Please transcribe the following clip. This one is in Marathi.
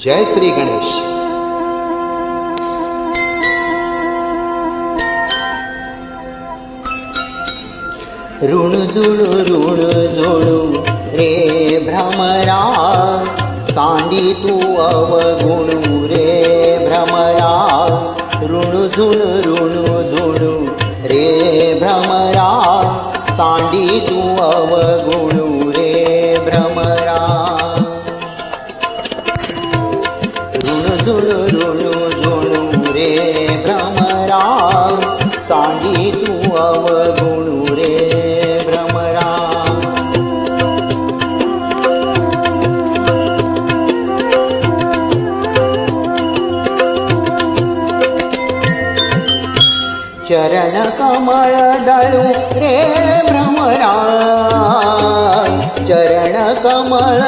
जय श्री गणेश. ऋण जुळू रे भ्रमरा, सांडी तू अवगुणू रे भ्रमरा. ऋण जुळू रे भ्रमरा, सांडी तू अवगुणू रे भ्रमरा. ऋण जुळू रे भ्रमरा, सांडी तू अवगुणू रे भ्रमरा. चरण कमळ दळू रे भ्रमरा, चरण कमळ